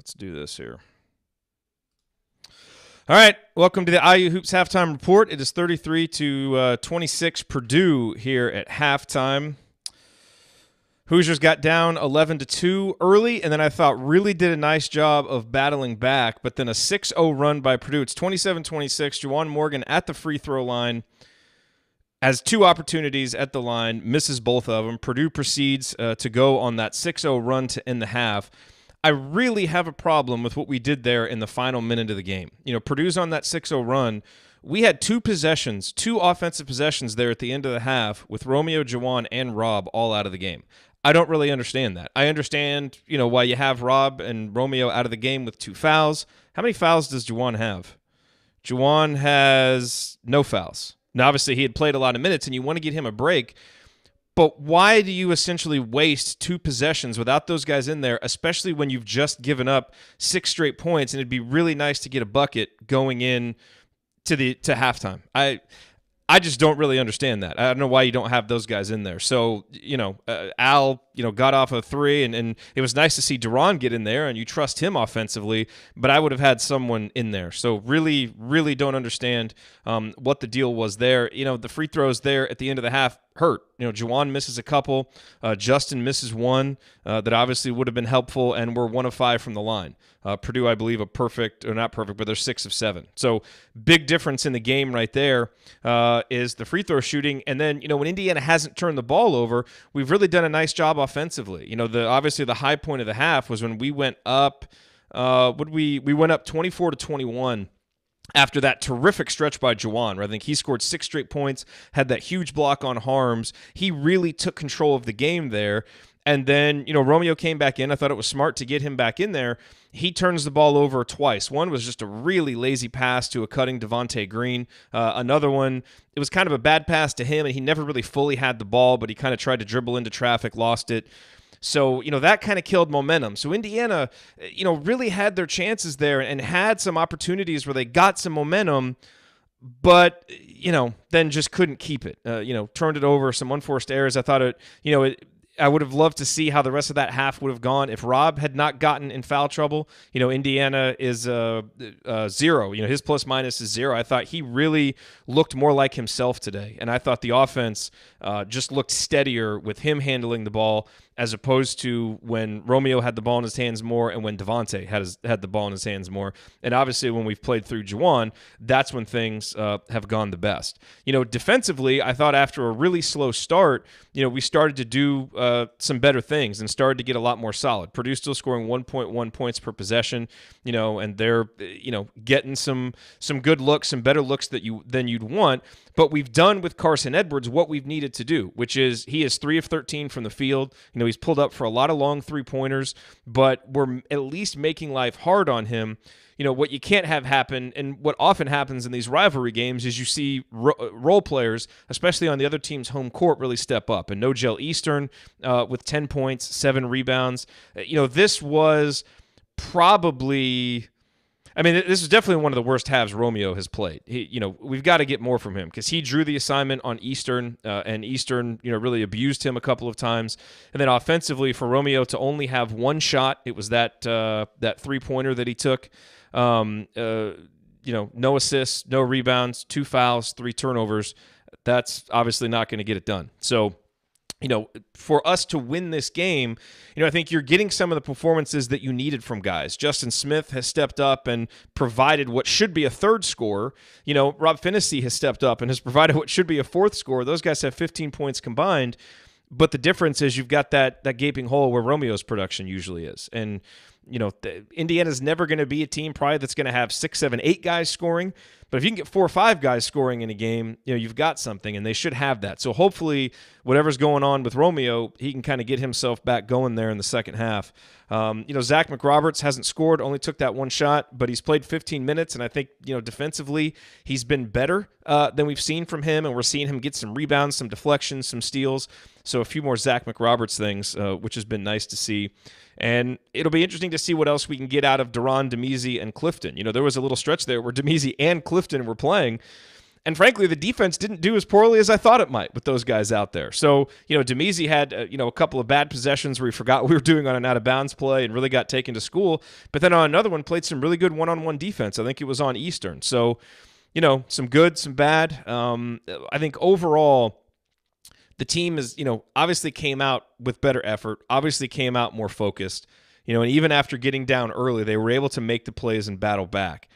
Let's do this here. All right, welcome to the IU Hoops halftime report. It is 33-26 Purdue here at halftime. Hoosiers got down 11-2 early, and then I thought really did a nice job of battling back, but then a 6-0 run by Purdue. It's 27-26. Juwan Morgan at the free throw line has two opportunities at the line, misses both of them. Purdue proceeds to go on that 6-0 run to end the half. I really have a problem with what we did there in the final minute of the game. You know, Purdue's on that 6-0 run. We had two offensive possessions there at the end of the half with Romeo, Juwan, and Rob all out of the game. I don't really understand that. I understand, why you have Rob and Romeo out of the game with 2 fouls. How many fouls does Juwan have? Juwan has no fouls. Now, obviously, he had played a lot of minutes, and you want to get him a break. But why do you essentially waste 2 possessions without those guys in there, especially when you've just given up 6 straight points, and it'd be really nice to get a bucket going in to halftime? I just don't really understand that. I don't know why you don't have those guys in there. So, Al, got off a 3, and it was nice to see Duran get in there, and you trust him offensively, but I would have had someone in there. So really, really don't understand what the deal was there. The free throws there at the end of the half hurt. Juwan misses a couple. Justin misses one that obviously would have been helpful, and we're 1 of 5 from the line. Purdue, I believe, not perfect, but they're 6 of 7. So big difference in the game right there is the free throw shooting. And then, when Indiana hasn't turned the ball over, we've really done a nice job offensively. Obviously the high point of the half was when we went up. We went up 24-21. After that terrific stretch by Juwan, where I think he scored 6 straight points, had that huge block on Harms. He really took control of the game there. And then, Romeo came back in. I thought it was smart to get him back in there. He turns the ball over twice. One was just a really lazy pass to a cutting Devontae Green. Another one, it was kind of a bad pass to him, and he never really fully had the ball, but he kind of tried to dribble into traffic, lost it. So, that kind of killed momentum. So Indiana, really had their chances there and had some opportunities where they got some momentum, but, then just couldn't keep it. Turned it over, some unforced errors. I thought I would have loved to see how the rest of that half would have gone if Rob had not gotten in foul trouble. Indiana is 0. His plus minus is 0. I thought he really looked more like himself today, and I thought the offense just looked steadier with him handling the ball as opposed to when Romeo had the ball in his hands more and when Devontae had the ball in his hands more. And obviously when we've played through Juwan, that's when things have gone the best. Defensively, I thought after a really slow start, we started to do some better things and started to get a lot more solid. Purdue still scoring 1.1 points per possession, and they're getting some good looks, some better looks than you'd want. But we've done with Carson Edwards what we've needed to do, which is he is 3 of 13 from the field. He's pulled up for a lot of long 3-pointers, but we're at least making life hard on him. What you can't have happen, and what often happens in these rivalry games, is you see role players, especially on the other team's home court, really step up. And Nogel Eastern with 10 points, 7 rebounds. This was probably... this is definitely one of the worst halves Romeo has played. We've got to get more from him because he drew the assignment on Eastern, and Eastern, really abused him a couple of times. And then offensively, for Romeo to only have 1 shot, it was that 3-pointer that he took. No assists, no rebounds, 2 fouls, 3 turnovers. That's obviously not going to get it done. So, for us to win this game, I think you're getting some of the performances that you needed from guys. Justin Smith has stepped up and provided what should be a 3rd scorer. Rob Finnessy has stepped up and has provided what should be a 4th scorer. Those guys have 15 points combined. But the difference is you've got that gaping hole where Romeo's production usually is. And, Indiana's never going to be a team probably that's going to have 6, 7, 8 guys scoring. But if you can get 4 or 5 guys scoring in a game, you've got something, and they should have that. So hopefully whatever's going on with Romeo, he can kind of get himself back going there in the second half. Zach McRoberts hasn't scored, only took that 1 shot, but he's played 15 minutes, and I think, defensively he's been better than we've seen from him, and we're seeing him get some rebounds, some deflections, some steals. So a few more Zach McRoberts things, which has been nice to see. And it'll be interesting to see what else we can get out of Duran, Demezi, and Clifton. There was a little stretch there where Demezi and Clifton were playing. And frankly, the defense didn't do as poorly as I thought it might with those guys out there. So, Demezi had, a couple of bad possessions where he forgot what we were doing on an out-of-bounds play and really got taken to school. But then on another one, played some really good one-on-one defense. I think it was on Eastern. So, some good, some bad. I think overall, the team is, obviously came out with better effort, obviously came out more focused. And even after getting down early, they were able to make the plays and battle back.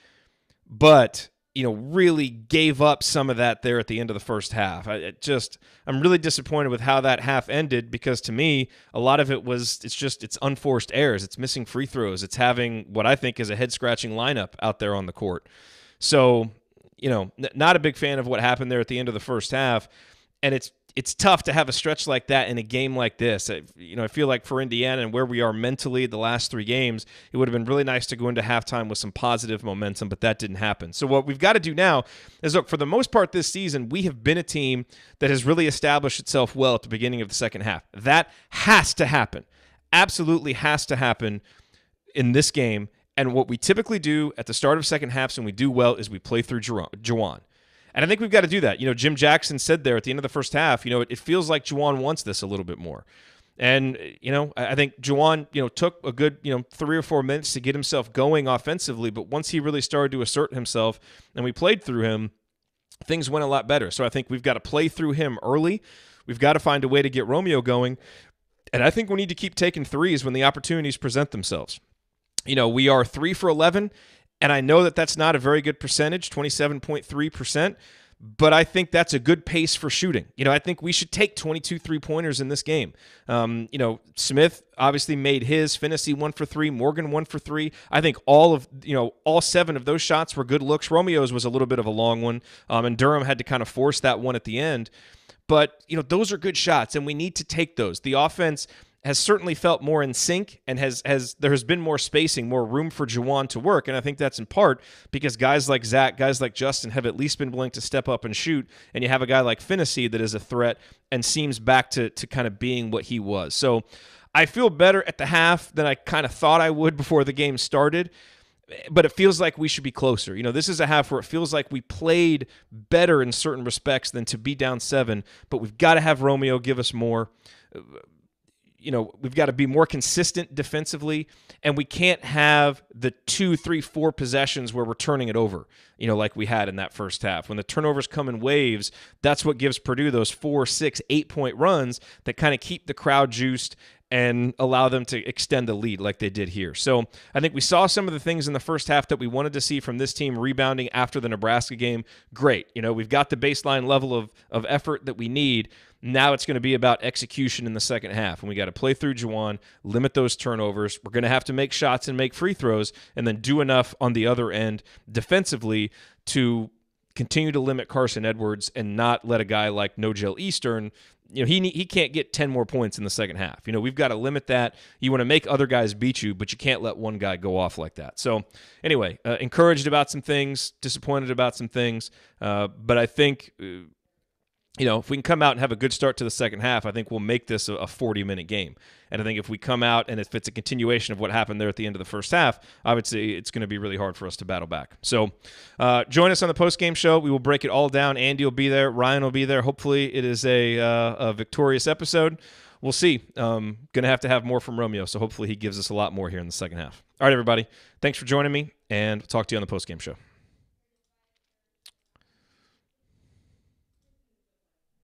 But really gave up some of that there at the end of the first half. I'm really disappointed with how that half ended because to me, a lot of it was, it's unforced errors. It's missing free throws. It's having what I think is a head-scratching lineup out there on the court. So, not a big fan of what happened there at the end of the first half. And it's tough to have a stretch like that in a game like this. I feel like for Indiana and where we are mentally the last 3 games, it would have been really nice to go into halftime with some positive momentum, but that didn't happen. So what we've got to do now is, look, for the most part this season, we have been a team that has really established itself well at the beginning of the second half. That has to happen. Absolutely has to happen in this game. And what we typically do at the start of second halves when we do well is we play through Juwan. And I think we've got to do that. Jim Jackson said there at the end of the first half, it feels like Juwan wants this a little bit more. And, I think Juwan, took a good, 3 or 4 minutes to get himself going offensively. But once he really started to assert himself and we played through him, things went a lot better. So I think we've got to play through him early. We've got to find a way to get Romeo going. And I think we need to keep taking threes when the opportunities present themselves. We are 3 for 11. And I know that that's not a very good percentage, 27.3%, but I think that's a good pace for shooting. I think we should take 22 three-pointers in this game. Smith obviously made his, Finney 1 for 3, Morgan 1 for 3. I think all 7 of those shots were good looks. Romeo's was a little bit of a long one, and Durham had to kind of force that one at the end. But, those are good shots, and we need to take those. The offense has certainly felt more in sync and there has been more spacing, more room for Juwan to work. And I think that's in part because guys like Zach, guys like Justin have at least been willing to step up and shoot. And you have a guy like Finney that is a threat and seems back to kind of being what he was. So I feel better at the half than I kind of thought I would before the game started. But it feels like we should be closer. This is a half where it feels like we played better in certain respects than to be down 7. But we've got to have Romeo give us more. We've got to be more consistent defensively, and we can't have the 2, 3, 4 possessions where we're turning it over, like we had in that first half. When the turnovers come in waves, that's what gives Purdue those 4, 6, 8-point runs that kind of keep the crowd juiced and allow them to extend the lead like they did here. So I think we saw some of the things in the first half that we wanted to see from this team rebounding after the Nebraska game. Great. We've got the baseline level of effort that we need. Now it's going to be about execution in the second half, and we got to play through Juwan, limit those turnovers. We're going to have to make shots and make free throws, and then do enough on the other end defensively to continue to limit Carson Edwards and not let a guy like No-Gel Eastern. He can't get 10 more points in the second half. We've got to limit that. You want to make other guys beat you, but you can't let one guy go off like that. So anyway, encouraged about some things, disappointed about some things, but I think if we can come out and have a good start to the second half, I think we'll make this a 40-minute game. And I think if we come out and if it's a continuation of what happened there at the end of the first half, I would say it's going to be really hard for us to battle back. So join us on the post-game show. We will break it all down. Andy will be there. Ryan will be there. Hopefully it is a victorious episode. We'll see. Going to have more from Romeo, so hopefully he gives us a lot more here in the second half. All right, everybody. Thanks for joining me, and we'll talk to you on the post-game show.